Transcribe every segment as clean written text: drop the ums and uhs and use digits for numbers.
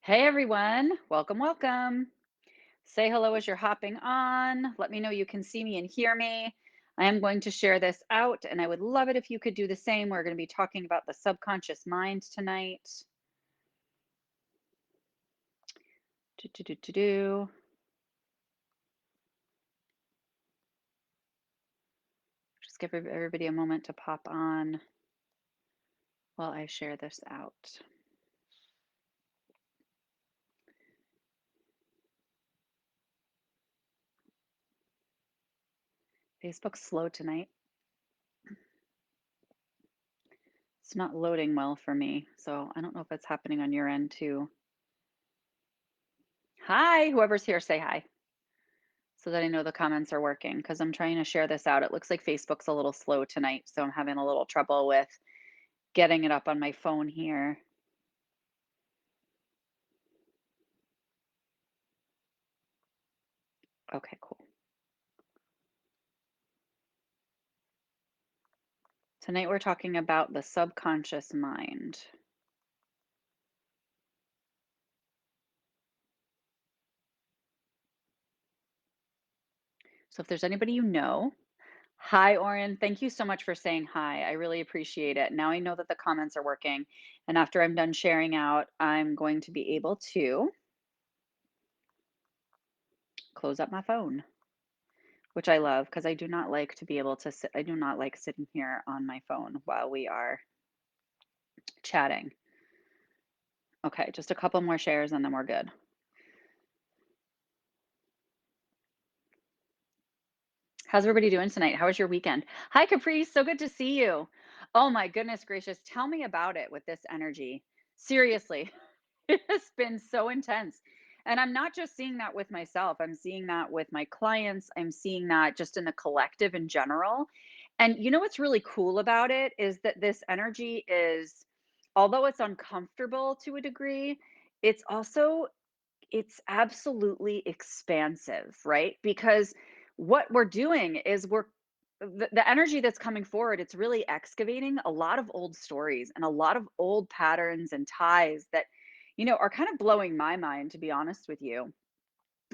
Hey everyone, welcome, welcome. Say hello as you're hopping on. Let me know you can see me and hear me. I am going to share this out, and I would love it if you could do the same. We're going to be talking about the subconscious mind tonight. Do, do, do, do, do. Just give everybody a moment to pop on while I share this out. Facebook's slow tonight. It's not loading well for me, so I don't know if it's happening on your end too. Hi, whoever's here, say hi so that I know the comments are working because I'm trying to share this out. It looks like Facebook's a little slow tonight, so I'm having a little trouble with getting it up on my phone here. Okay, cool. Tonight we're talking about the subconscious mind. So if there's anybody you know, hi, Oren. Thank you so much for saying hi. I really appreciate it. Now I know that the comments are working. And after I'm done sharing out, I'm going to be able to close up my phone, which I love because I do not like to be able to sit. I do not like sitting here on my phone while we are chatting. Okay, just a couple more shares and then we're good. How's everybody doing tonight? How was your weekend? Hi, Caprice. So good to see you. Oh my goodness gracious. Tell me about it with this energy. Seriously, it has been so intense. And I'm not just seeing that with myself, I'm seeing that with my clients. I'm seeing that just in the collective in general. And you know what's really cool about it is that this energy is, although it's uncomfortable to a degree, it's also it's absolutely expansive, right? Because what we're doing is the energy that's coming forward, it's really excavating a lot of old stories and a lot of old patterns and ties that, are kind of blowing my mind, to be honest with you.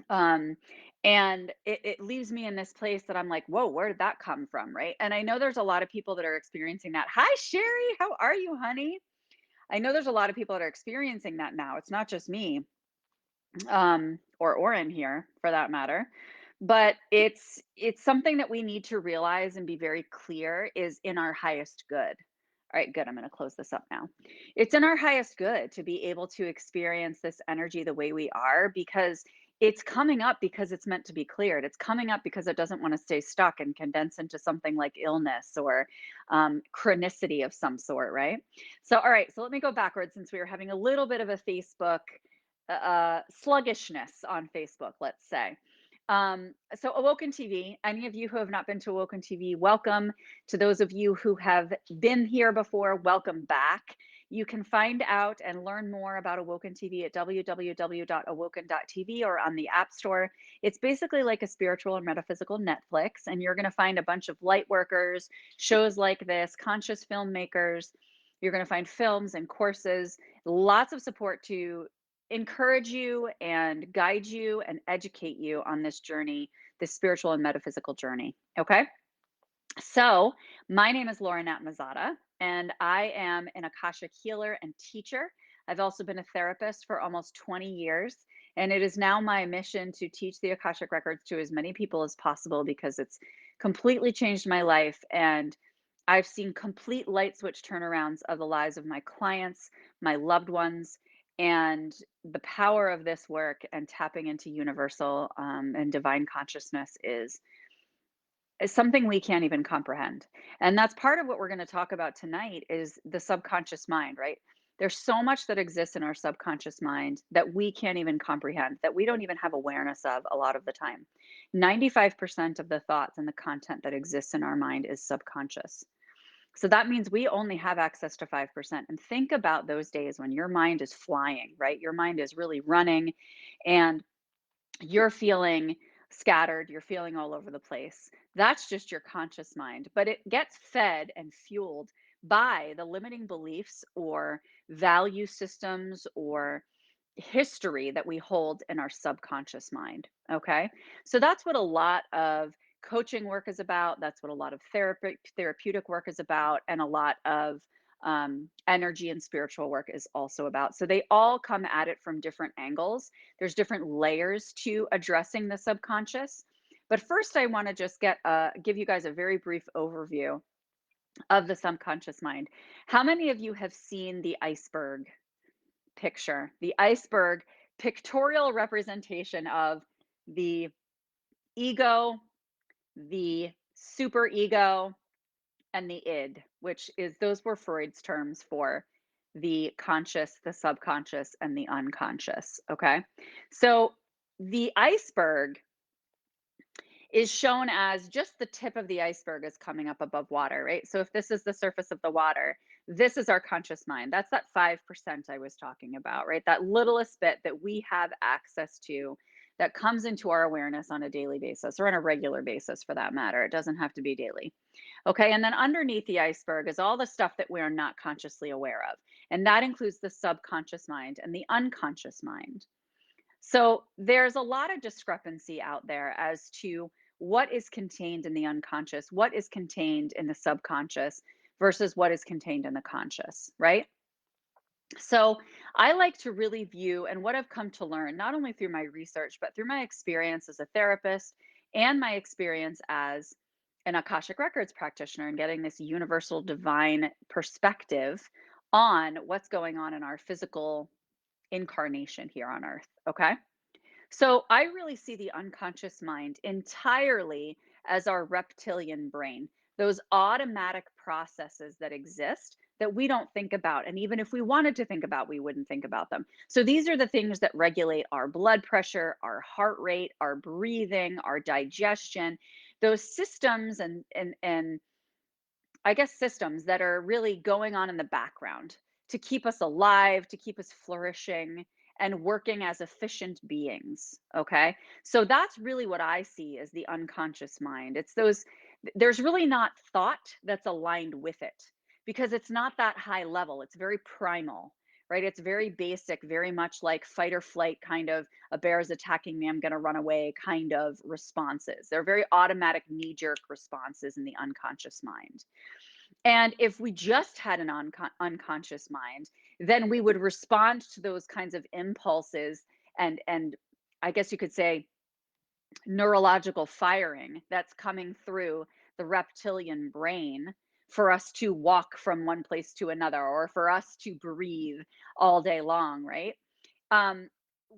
Um, and it leaves me in this place that I'm like, whoa, where did that come from? Right. And I know there's a lot of people that are experiencing that. Hi, Sherry. How are you, honey? I know there's a lot of people that are experiencing that now. It's not just me or Oren here for that matter. But it's something that we need to realize and be very clear is in our highest good. All right, good. I'm going to close this up now. It's in our highest good to be able to experience this energy the way we are because it's coming up because it's meant to be cleared. It's coming up because it doesn't want to stay stuck and condense into something like illness or chronicity of some sort, right? So, all right, so let me go backwards since we were having a little bit of a Facebook sluggishness on Facebook, let's say. So Awoken TV, any of you who have not been to Awoken TV, welcome. To those of you who have been here before, welcome back. You can find out and learn more about Awoken TV at www.awoken.tv or on the App Store. It's basically like a spiritual and metaphysical Netflix, and you're going to find a bunch of light workers, shows like this, conscious filmmakers. You're going to find films and courses, lots of support to encourage you and guide you and educate you on this journey, this spiritual and metaphysical journey. Okay. So, my name is Laura Nat Mazzotta, and I am an Akashic healer and teacher. I've also been a therapist for almost 20 years, and it is now my mission to teach the Akashic records to as many people as possible because it's completely changed my life. And I've seen complete light switch turnarounds of the lives of my clients, my loved ones, and the power of this work and tapping into universal and divine consciousness is something we can't even comprehend. And that's part of what we're going to talk about tonight is the subconscious mind, right? There's so much that exists in our subconscious mind that we can't even comprehend, that we don't even have awareness of a lot of the time. 95% of the thoughts and the content that exists in our mind is subconscious. So that means we only have access to 5%. And think about those days when your mind is flying, right? Your mind is really running and you're feeling scattered, you're feeling all over the place. That's just your conscious mind, but it gets fed and fueled by the limiting beliefs or value systems or history that we hold in our subconscious mind. Okay. So that's what a lot of coaching work is about. That's what a lot of therapeutic work is about. And a lot of energy and spiritual work is also about. So they all come at it from different angles. There's different layers to addressing the subconscious. But first, I want to just give you guys a very brief overview of the subconscious mind. How many of you have seen the iceberg picture? The iceberg pictorial representation of the ego, the super ego, and the id, which is those were Freud's terms for the conscious, the subconscious, and the unconscious. Okay. So the iceberg is shown as just the tip of the iceberg is coming up above water, right? So if this is the surface of the water, this is our conscious mind. That's that 5% I was talking about, right? That littlest bit that we have access to that comes into our awareness on a daily basis or on a regular basis for that matter. It doesn't have to be daily. Okay. And then underneath the iceberg is all the stuff that we're not consciously aware of. And that includes the subconscious mind and the unconscious mind. So there's a lot of discrepancy out there as to what is contained in the unconscious, what is contained in the subconscious versus what is contained in the conscious, right? So I like to really view and what I've come to learn, not only through my research, but through my experience as a therapist and my experience as an Akashic Records practitioner and getting this universal divine perspective on what's going on in our physical incarnation here on earth. Okay. So I really see the unconscious mind entirely as our reptilian brain, those automatic processes that exist that we don't think about. And even if we wanted to think about, we wouldn't think about them. So these are the things that regulate our blood pressure, our heart rate, our breathing, our digestion, those systems and I guess systems that are really going on in the background to keep us alive, to keep us flourishing and working as efficient beings. Okay. So that's really what I see as the unconscious mind. It's those, there's really not thought that's aligned with it because it's not that high level. It's very primal, right? It's very basic, very much like fight or flight kind of a bear is attacking me, I'm going to run away kind of responses. They're very automatic knee jerk responses in the unconscious mind. And if we just had an unconscious mind, then we would respond to those kinds of impulses and I guess you could say neurological firing that's coming through the reptilian brain for us to walk from one place to another or for us to breathe all day long, right? um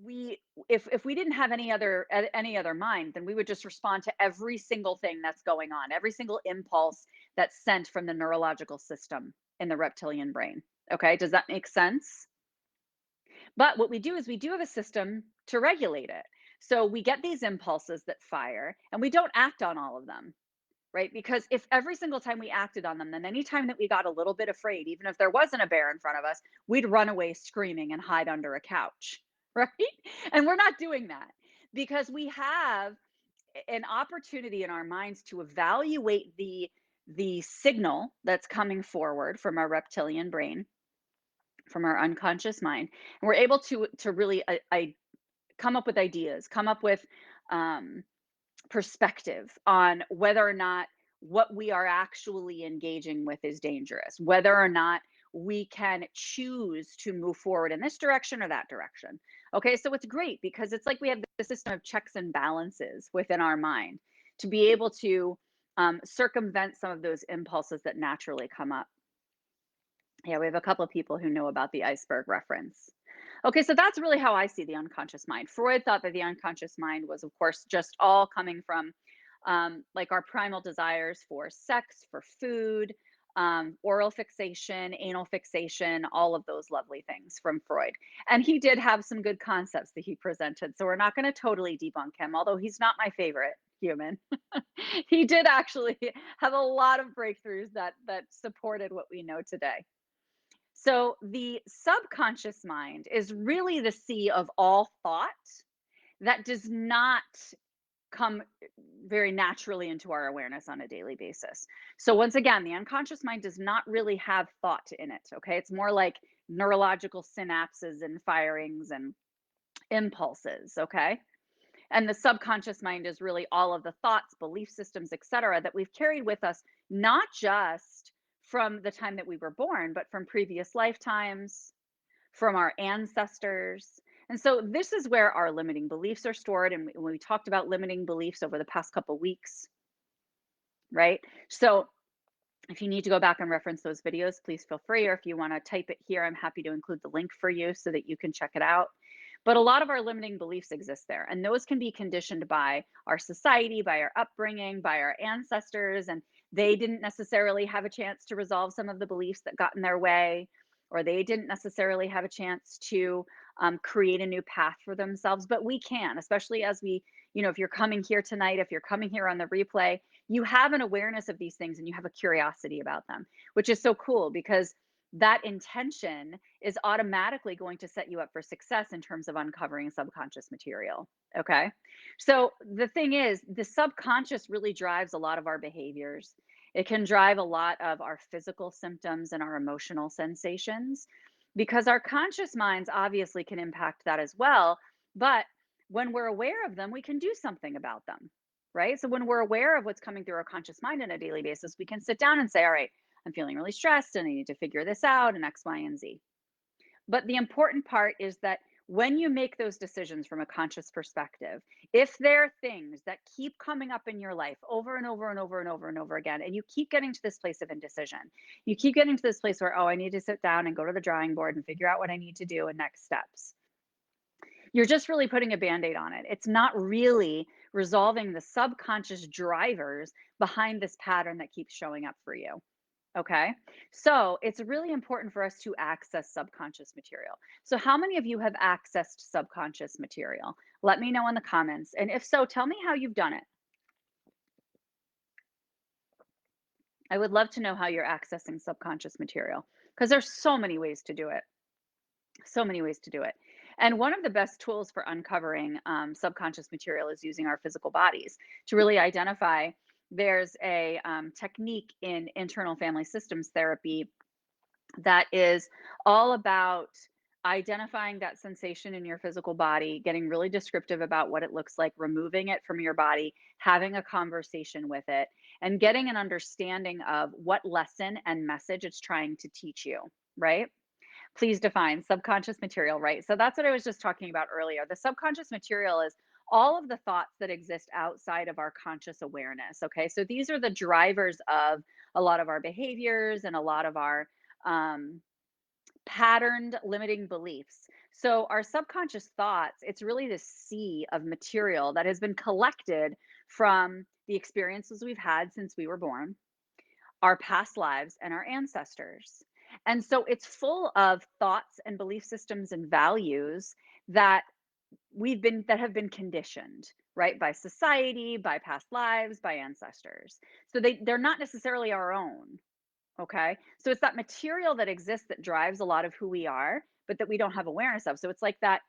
we if we didn't have any other mind, then we would just respond to every single thing that's going on, every single impulse that's sent from the neurological system in the reptilian brain. Okay, does that make sense? But what we do is we do have a system to regulate it. So we get these impulses that fire and we don't act on all of them, right? Because if every single time we acted on them, then anytime that we got a little bit afraid, even if there wasn't a bear in front of us, we'd run away screaming and hide under a couch, right? And we're not doing that because we have an opportunity in our minds to evaluate the signal that's coming forward from our reptilian brain, from our unconscious mind, and we're able to really I come up with ideas, come up with um, perspective on whether or not what we are actually engaging with is dangerous, whether or not we can choose to move forward in this direction or that direction. Okay, so it's great because it's like we have the system of checks and balances within our mind to be able to circumvent some of those impulses that naturally come up. Yeah, we have a couple of people who know about the iceberg reference. Okay, so that's really how I see the unconscious mind. Freud thought that the unconscious mind was, of course, just all coming from like our primal desires for sex, for food, oral fixation, anal fixation, all of those lovely things from Freud. And he did have some good concepts that he presented. So we're not going to totally debunk him, although he's not my favorite human. He did actually have a lot of breakthroughs that supported what we know today. So the subconscious mind is really the sea of all thought that does not come very naturally into our awareness on a daily basis. So once again, the unconscious mind does not really have thought in it, okay? It's more like neurological synapses and firings and impulses, okay? And the subconscious mind is really all of the thoughts, belief systems, etc., that we've carried with us, not just from the time that we were born, but from previous lifetimes, from our ancestors. And so this is where our limiting beliefs are stored. And when we talked about limiting beliefs over the past couple weeks, right? So if you need to go back and reference those videos, please feel free. Or if you want to type it here, I'm happy to include the link for you so that you can check it out. But a lot of our limiting beliefs exist there, and those can be conditioned by our society, by our upbringing, by our ancestors, and they didn't necessarily have a chance to resolve some of the beliefs that got in their way, or they didn't necessarily have a chance to create a new path for themselves. But we can, especially as we, if you're coming here tonight, if you're coming here on the replay, you have an awareness of these things and you have a curiosity about them, which is so cool because that intention is automatically going to set you up for success in terms of uncovering subconscious material. Okay. So the thing is, the subconscious really drives a lot of our behaviors. It can drive a lot of our physical symptoms and our emotional sensations because our conscious minds obviously can impact that as well. But when we're aware of them, we can do something about them. Right. So when we're aware of what's coming through our conscious mind on a daily basis, we can sit down and say, all right, I'm feeling really stressed and I need to figure this out and X, Y, and Z. But the important part is that when you make those decisions from a conscious perspective, if there are things that keep coming up in your life over and over and over and over and over again, and you keep getting to this place of indecision, you keep getting to this place where, oh, I need to sit down and go to the drawing board and figure out what I need to do and next steps. You're just really putting a band-aid on it. It's not really resolving the subconscious drivers behind this pattern that keeps showing up for you. Okay. So it's really important for us to access subconscious material. So, how many of you have accessed subconscious material? Let me know in the comments. And if so, tell me how you've done it. I would love to know how you're accessing subconscious material because there's so many ways to do it. So many ways to do it. And one of the best tools for uncovering subconscious material is using our physical bodies to really identify. There's a technique in internal family systems therapy that is all about identifying that sensation in your physical body, getting really descriptive about what it looks like, removing it from your body, having a conversation with it, and getting an understanding of what lesson and message it's trying to teach you, right? Please define subconscious material, right? So that's what I was just talking about earlier. The subconscious material is all of the thoughts that exist outside of our conscious awareness. Okay. So these are the drivers of a lot of our behaviors and a lot of our um, patterned limiting beliefs. So our subconscious thoughts, it's really this sea of material that has been collected from the experiences we've had since we were born, our past lives, and our ancestors. And so it's full of thoughts and belief systems and values that that have been conditioned, right, by society, by past lives, by ancestors. So they're not necessarily our own. Okay. So it's that material that exists that drives a lot of who we are, but that we don't have awareness of. So it's like that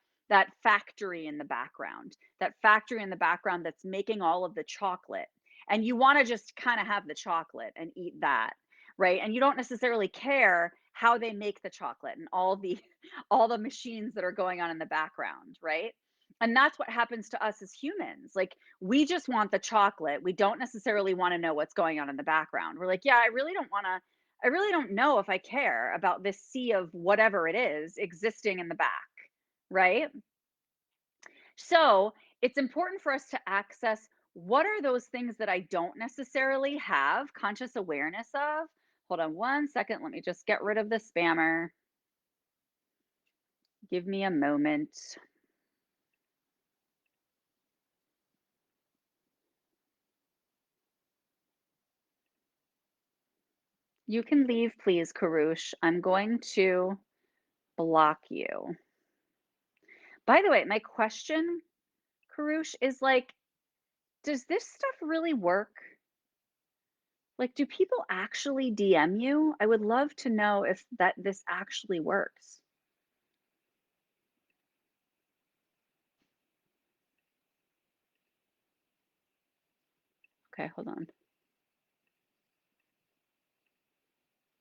factory in the background, that factory in the background that's making all of the chocolate. And you want to just kind of have the chocolate and eat that, right? And you don't necessarily care how they make the chocolate and all the all the machines that are going on in the background, right? And that's what happens to us as humans. Like we just want the chocolate. We don't necessarily want to know what's going on in the background. We're like, yeah, I really don't know if I care about this sea of whatever it is existing in the back, right? So it's important for us to access what are those things that I don't necessarily have conscious awareness of. Hold on one second. Let me just get rid of the spammer. Give me a moment. You can leave, please, Karush. I'm going to block you. By the way, my question, Karush, is like, does this stuff really work? Like, do people actually DM you? I would love to know if this actually works. Okay, hold on.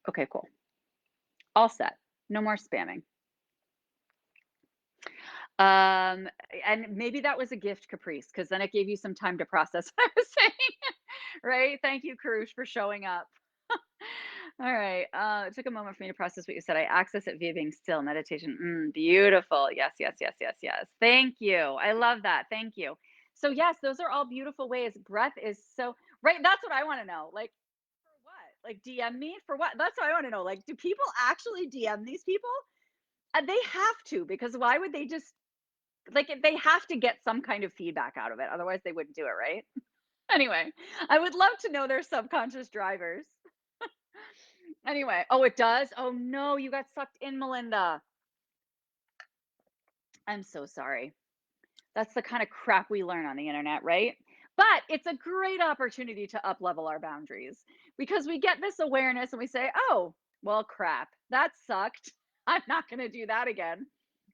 Okay, cool. All set. No more spamming. Um, and maybe that was a gift, Caprice, because then it gave you some time to process what I was saying, right? Thank you, Karush, for showing up. All right. It took a moment for me to process what you said. I access it via being still, meditation. Beautiful. Yes, yes, yes, yes, yes. Thank you. I love that. Thank you. So, yes, those are all beautiful ways. Breath is so, right. That's what I want to know. Like, for what? Like, DM me for what? That's what I want to know. Like, do people actually DM these people? They have to, because why would they just, like, they have to get some kind of feedback out of it. Otherwise, they wouldn't do it, right? Anyway, I would love to know their subconscious drivers. Anyway, oh, it does? Oh no, you got sucked in, Melinda. I'm so sorry. That's the kind of crap we learn on the internet, right? But it's a great opportunity to up level our boundaries because we get this awareness and we say, oh, well, crap, that sucked. I'm not going to do that again.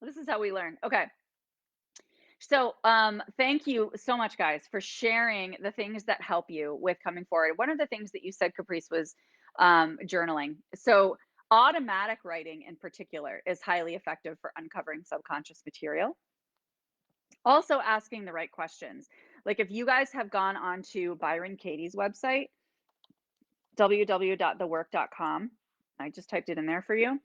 This is how we learn. Okay. So, thank you so much, guys, for sharing the things that help you with coming forward. One of the things that you said, Caprice, was journaling. So, automatic writing in particular is highly effective for uncovering subconscious material. Also, asking the right questions. Like if you guys have gone onto Byron Katie's website, www.thework.com, I just typed it in there for you.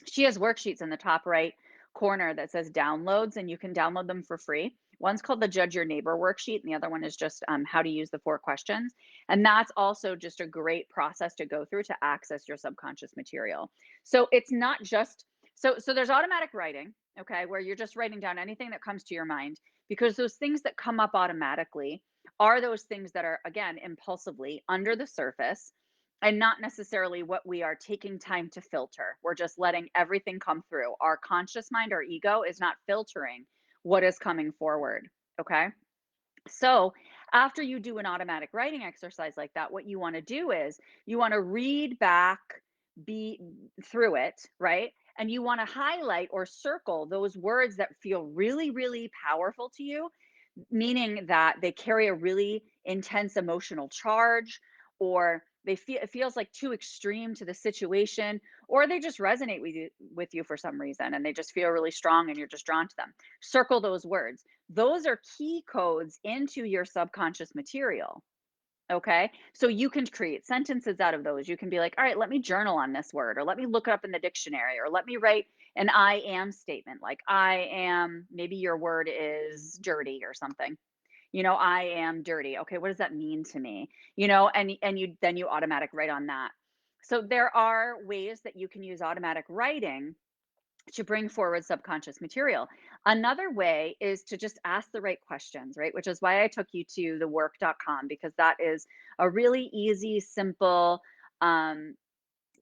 She has worksheets in the top right corner that says downloads, and you can download them for free. One's called the Judge Your Neighbor worksheet, and the other one is just how to use the 4 questions. And that's also just a great process to go through to access your subconscious material. So it's not just, so there's automatic writing, okay, where you're just writing down anything that comes to your mind, because those things that come up automatically are those things that are, again, impulsively under the surface and not necessarily what we are taking time to filter. We're just letting everything come through. Our conscious mind, our ego, is not filtering what is coming forward. Okay. So, after you do an automatic writing exercise like that, what you want to do is you want to read back, be through it, right? And you want to highlight or circle those words that feel really, really powerful to you, meaning that they carry a really intense emotional charge, or they feel, it feels like too extreme to the situation, or they just resonate with you for some reason and they just feel really strong and you're just drawn to them. Circle those words. Those are key codes into your subconscious material. Okay. So you can create sentences out of those. You can be like, all right, let me journal on this word, or let me look it up in the dictionary, or let me write an I am statement. Like, I am, maybe your word is dirty or something. I am dirty. Okay, what does that mean to me? And you automatic write on that. So there are ways that you can use automatic writing to bring forward subconscious material. Another way is to just ask the right questions, right? Which is why I took you to thework.com, because that is a really easy, simple, um,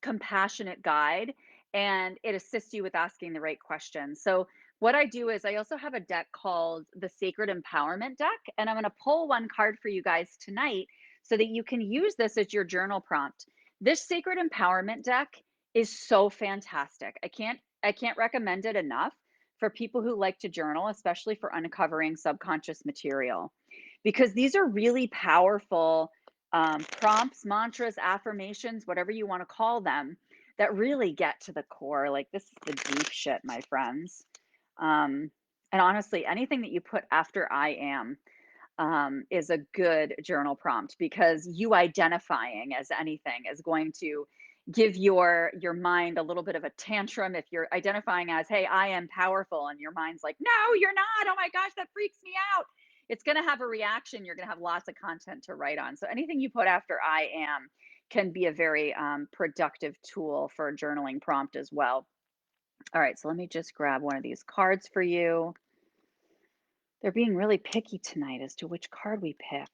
compassionate guide, and it assists you with asking the right questions. So what I do is I also have a deck called the Sacred Empowerment deck, and I'm going to pull one card for you guys tonight so that you can use this as your journal prompt. This Sacred Empowerment deck is so fantastic. I can't recommend it enough for people who like to journal, especially for uncovering subconscious material, because these are really powerful prompts, mantras, affirmations, whatever you want to call them, that really get to the core. Like, this is the deep shit, my friends. And honestly, anything that you put after I am is a good journal prompt, because you identifying as anything is going to give your mind a little bit of a tantrum. If you're identifying as, hey, I am powerful, and your mind's like, no, you're not, oh my gosh, that freaks me out, it's going to have a reaction. You're going to have lots of content to write on. So anything you put after I am can be a very productive tool for a journaling prompt as well. All right, so let me just grab one of these cards for you. They're being really picky tonight as to which card we pick.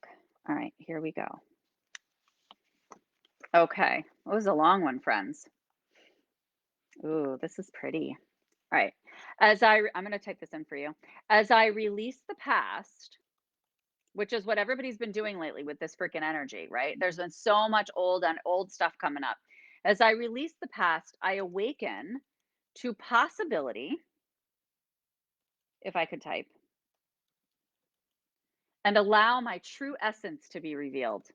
All right, here we go. Okay, it was a long one, friends. Ooh, this is pretty. All right, I'm going to type this in for you. As I release the past, which is what everybody's been doing lately with this freaking energy, right? There's been so much old stuff coming up. As I release the past, I awaken to possibility, if I could type, and allow my true essence to be revealed.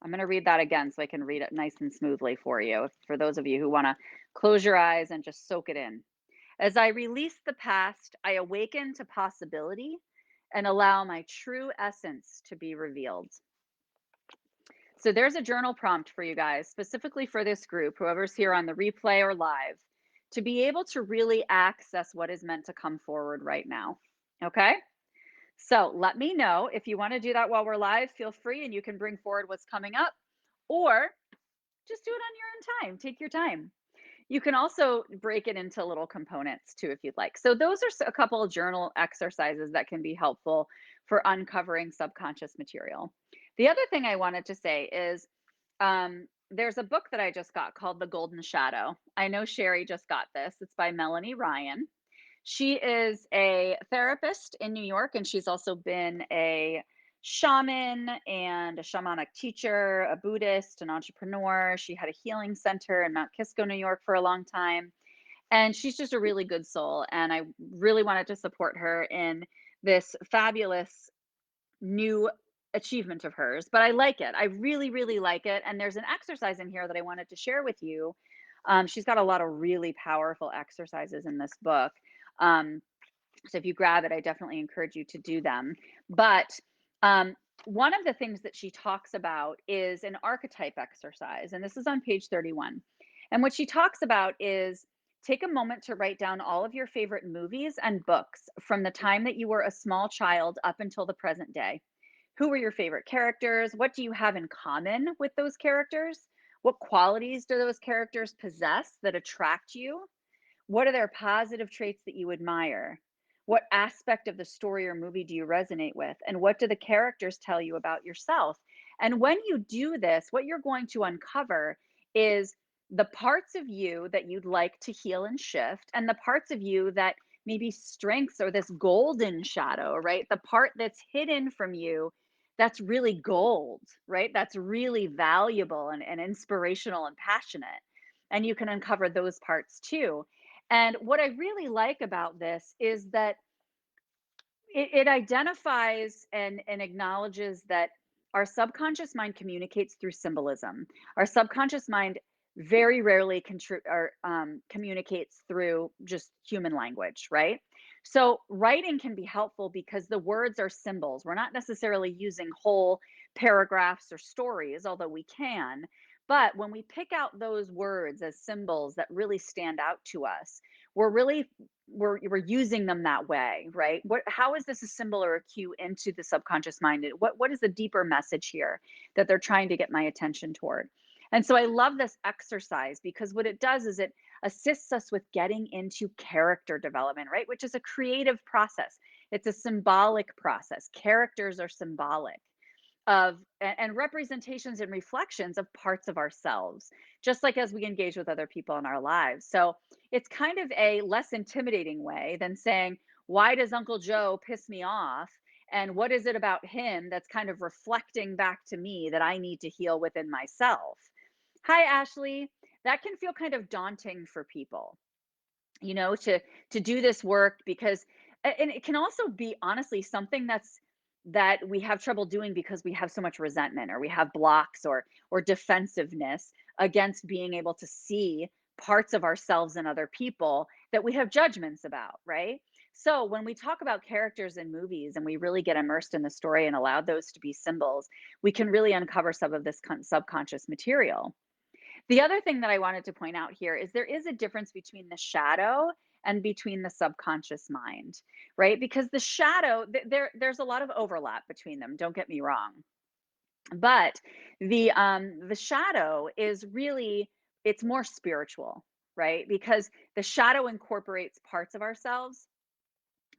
I'm going to read that again so I can read it nice and smoothly for you, for those of you who want to close your eyes and just soak it in. As I release the past, I awaken to possibility and allow my true essence to be revealed. So there's a journal prompt for you guys, specifically for this group, whoever's here on the replay or live, to be able to really access what is meant to come forward right now. Okay? So let me know if you want to do that while we're live. Feel free and you can bring forward what's coming up, or just do it on your own time. Take your time. You can also break it into little components too, if you'd like. So, those are a couple of journal exercises that can be helpful for uncovering subconscious material. The other thing I wanted to say is there's a book that I just got called The Golden Shadow. I know Sherry just got this. It's by Melanie Ryan. She is a therapist in New York, and she's also been a shaman and a shamanic teacher, a Buddhist, an entrepreneur. She had a healing center in Mount Kisco, New York for a long time. And she's just a really good soul. And I really wanted to support her in this fabulous new achievement of hers. But I like it. I really, really like it. And there's an exercise in here that I wanted to share with you. She's got a lot of really powerful exercises in this book. Um, so if you grab it, I definitely encourage you to do them. But um, one of the things that she talks about is an archetype exercise. And this is on page 31. And what she talks about is take a moment to write down all of your favorite movies and books from the time that you were a small child up until the present day. Who were your favorite characters? What do you have in common with those characters? What qualities do those characters possess that attract you? What are their positive traits that you admire? What aspect of the story or movie do you resonate with? And what do the characters tell you about yourself? And when you do this, what you're going to uncover is the parts of you that you'd like to heal and shift, and the parts of you that maybe strengths or this golden shadow, right? The part that's hidden from you that's really gold, right? That's really valuable and inspirational and passionate. And you can uncover those parts too. And what I really like about this is that it identifies and acknowledges that our subconscious mind communicates through symbolism. Our subconscious mind very rarely communicates through just human language, right? So writing can be helpful because the words are symbols. We're not necessarily using whole paragraphs or stories, although we can. But when we pick out those words as symbols that really stand out to us, we're really we're using them that way, right? How is this a symbol or a cue into the subconscious mind? What is the deeper message here that they're trying to get my attention toward? And so I love this exercise because what it does is it assists us with getting into character development, right? Which is a creative process. It's a symbolic process. Characters are symbolic of and representations and reflections of parts of ourselves, just like as we engage with other people in our lives. So it's kind of a less intimidating way than saying, why does Uncle Joe piss me off, and what is it about him that's kind of reflecting back to me that I need to heal within myself? Hi, Ashley. That can feel kind of daunting for people, to do this work, because and it can also be honestly something that we have trouble doing because we have so much resentment, or we have blocks, or defensiveness against being able to see parts of ourselves and other people that we have judgments about, right? So when we talk about characters in movies and we really get immersed in the story and allow those to be symbols, we can really uncover some of this subconscious material. The other thing that I wanted to point out here is there is a difference between the shadow and between the subconscious mind, right? Because the shadow, there's a lot of overlap between them, don't get me wrong. But the shadow is really, it's more spiritual, right? Because the shadow incorporates parts of ourselves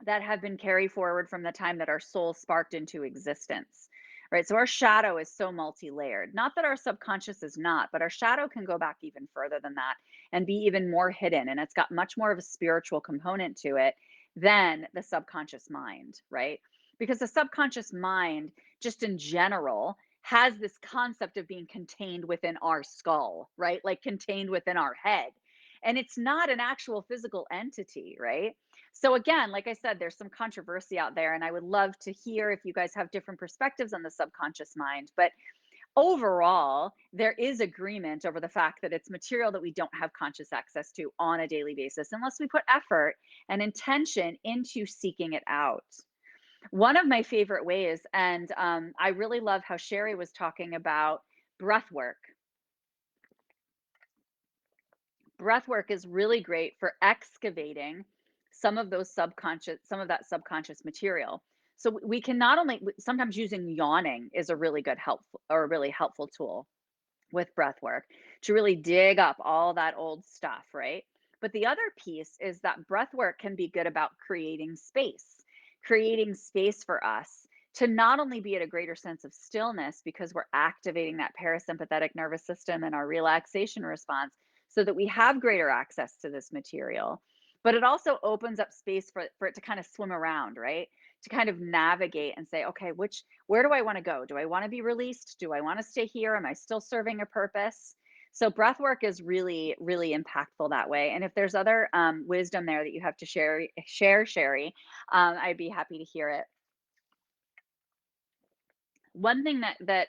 that have been carried forward from the time that our soul sparked into existence, right? So our shadow is so multi-layered. Not that our subconscious is not, but our shadow can go back even further than that and be even more hidden. And it's got much more of a spiritual component to it than the subconscious mind, right? Because the subconscious mind, just in general, has this concept of being contained within our skull, right? Like contained within our head. And it's not an actual physical entity, right? So again, like I said, there's some controversy out there, and I would love to hear if you guys have different perspectives on the subconscious mind. But overall, there is agreement over the fact that it's material that we don't have conscious access to on a daily basis unless we put effort and intention into seeking it out. One of my favorite ways, and I really love how Sherry was talking about breath work. Breath work is really great for excavating some of that subconscious material. So we can not only, sometimes using yawning is a really good helpful or a really helpful tool with breath work to really dig up all that old stuff, right? But the other piece is that breath work can be good about creating space for us to not only be at a greater sense of stillness because we're activating that parasympathetic nervous system and our relaxation response so that we have greater access to this material, but it also opens up space for it to kind of swim around, right? To kind of navigate and say, okay, where do I want to go? Do I want to be released? Do I want to stay here? Am I still serving a purpose? So breath work is really, really impactful that way. And if there's other wisdom there that you have to share, Sherry, I'd be happy to hear it. One thing that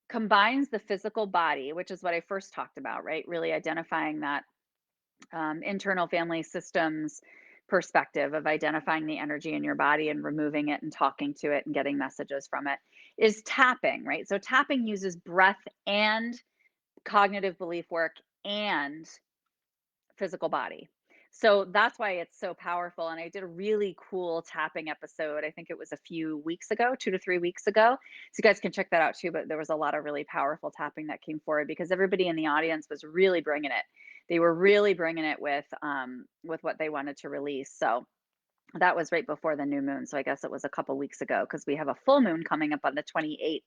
combines the physical body, which is what I first talked about, right? Really identifying that internal family systems perspective of identifying the energy in your body and removing it and talking to it and getting messages from it is tapping, right? So tapping uses breath and cognitive belief work and physical body. So that's why it's so powerful. And I did a really cool tapping episode. I think it was a few weeks ago, 2 to 3 weeks ago. So you guys can check that out too. But there was a lot of really powerful tapping that came forward because everybody in the audience was really bringing it. They were really bringing it with what they wanted to release. So that was right before the new moon. So I guess it was a couple weeks ago because we have a full moon coming up on the 28th.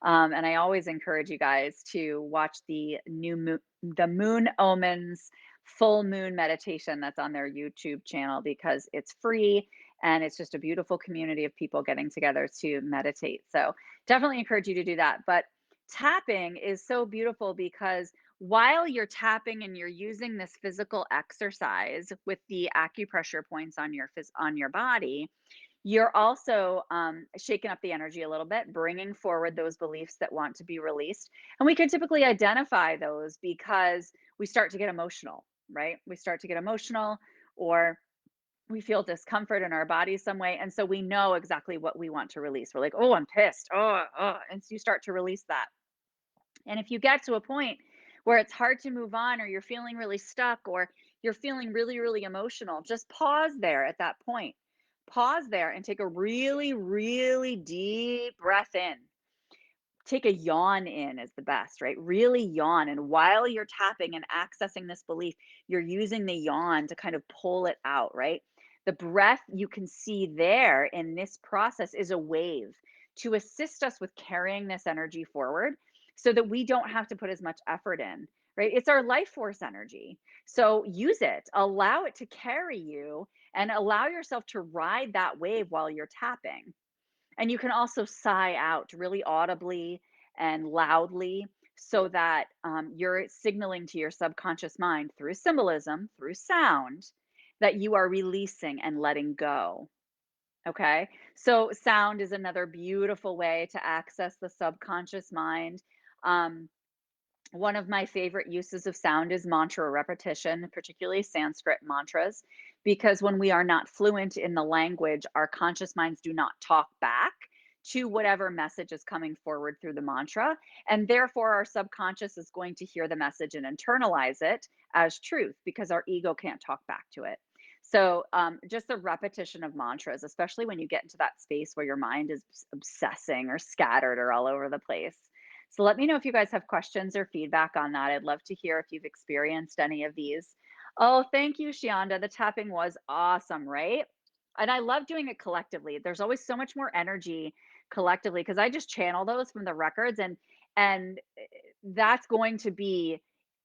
And I always encourage you guys to watch the Moon Omens full moon meditation that's on their YouTube channel because it's free and it's just a beautiful community of people getting together to meditate. So definitely encourage you to do that. But tapping is so beautiful because while you're tapping and you're using this physical exercise with the acupressure points on your body, you're also shaking up the energy a little bit, bringing forward those beliefs that want to be released. And we can typically identify those because we start to get emotional, right? We start to get emotional or we feel discomfort in our body some way. And so we know exactly what we want to release. We're like, oh, I'm pissed. Oh. And so you start to release that. And if you get to a point where it's hard to move on, or you're feeling really stuck, or you're feeling really, really emotional, just pause there at that point. Pause there and take a really, really deep breath in. Take a yawn in is the best, right? Really yawn. And while you're tapping and accessing this belief, you're using the yawn to kind of pull it out, right? The breath you can see there in this process is a wave to assist us with carrying this energy forward so that we don't have to put as much effort in, right? It's our life force energy. So use it, allow it to carry you, and allow yourself to ride that wave while you're tapping. And you can also sigh out really audibly and loudly so that you're signaling to your subconscious mind through symbolism, through sound, that you are releasing and letting go. Okay. So, sound is another beautiful way to access the subconscious mind. Um, One of my favorite uses of sound is mantra repetition, particularly Sanskrit mantras, because when we are not fluent in the language, our conscious minds do not talk back to whatever message is coming forward through the mantra. And therefore, our subconscious is going to hear the message and internalize it as truth because our ego can't talk back to it. So, just the repetition of mantras, especially when you get into that space where your mind is obsessing or scattered or all over the place. So let me know if you guys have questions or feedback on that. I'd love to hear if you've experienced any of these. Oh, thank you, Shianda. The tapping was awesome, right? And I love doing it collectively. There's always so much more energy collectively because I just channel those from the records and that's going to be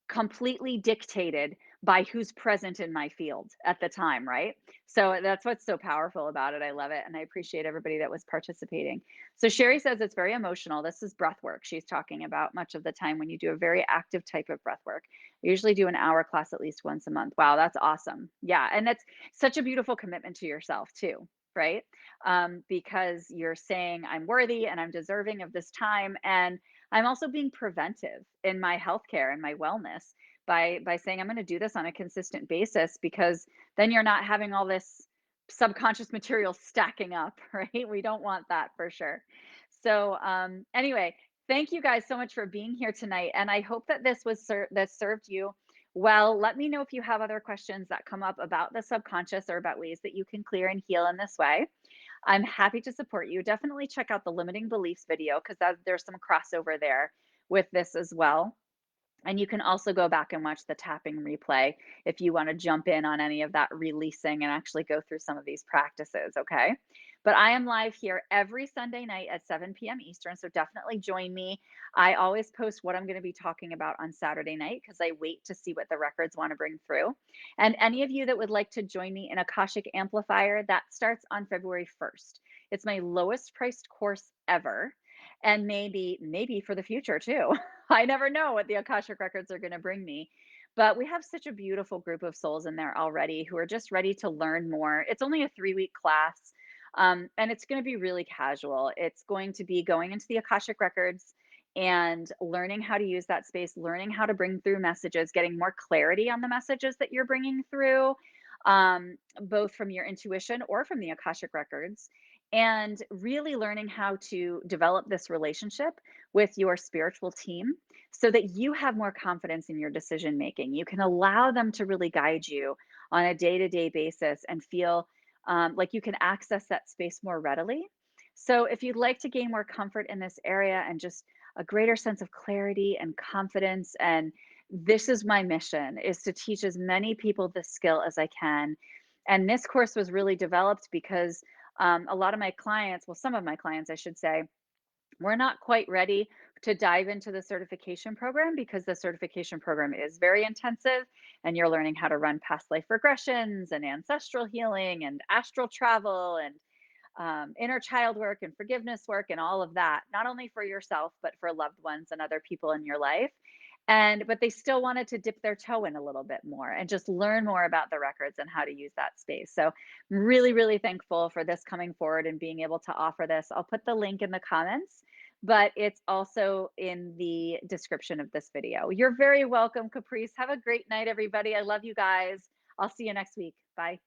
completely dictated by who's present in my field at the time, right? So that's what's so powerful about it. I love it. And I appreciate everybody that was participating. So Sherry says it's very emotional. This is breath work she's talking about much of the time when you do a very active type of breath work. I usually do an hour class at least once a month. Wow, that's awesome. Yeah. And that's such a beautiful commitment to yourself, too. right? Because you're saying, I'm worthy and I'm deserving of this time. And I'm also being preventive in my healthcare and my wellness by saying I'm going to do this on a consistent basis, because then you're not having all this subconscious material stacking up, right? We don't want that for sure. So anyway, thank you guys so much for being here tonight, and I hope that this served you well. Let me know if you have other questions that come up about the subconscious or about ways that you can clear and heal in this way. I'm happy to support you. Definitely check out the limiting beliefs video, because there's some crossover there with this as well. And you can also go back and watch the tapping replay if you want to jump in on any of that releasing and actually go through some of these practices, okay? But I am live here every Sunday night at 7 p.m. Eastern, so definitely join me. I always post what I'm going to be talking about on Saturday night, because I wait to see what the records want to bring through. And any of you that would like to join me in Akashic Amplifier, that starts on February 1st. It's my lowest priced course ever, and maybe for the future too. I never know what the Akashic records are going to bring me. But we have such a beautiful group of souls in there already who are just ready to learn more. It's only a 3-week class, and it's going to be really casual. It's going to be going into the Akashic records and learning how to use that space, learning how to bring through messages, getting more clarity on the messages that you're bringing through, both from your intuition or from the Akashic records, and really learning how to develop this relationship with your spiritual team so that you have more confidence in your decision making. You can allow them to really guide you on a day to day basis and feel like you can access that space more readily. So, if you'd like to gain more comfort in this area and just a greater sense of clarity and confidence, and this is my mission, is to teach as many people this skill as I can. And this course was really developed because a lot of my clients, well, some of my clients, I should say, we're not quite ready to dive into the certification program, because the certification program is very intensive and you're learning how to run past life regressions and ancestral healing and astral travel and inner child work and forgiveness work and all of that, not only for yourself, but for loved ones and other people in your life. But they still wanted to dip their toe in a little bit more and just learn more about the records and how to use that space. So I'm really, really thankful for this coming forward and being able to offer this. I'll put the link in the comments, but it's also in the description of this video. You're very welcome, Caprice. Have a great night, everybody. I love you guys. I'll see you next week. Bye.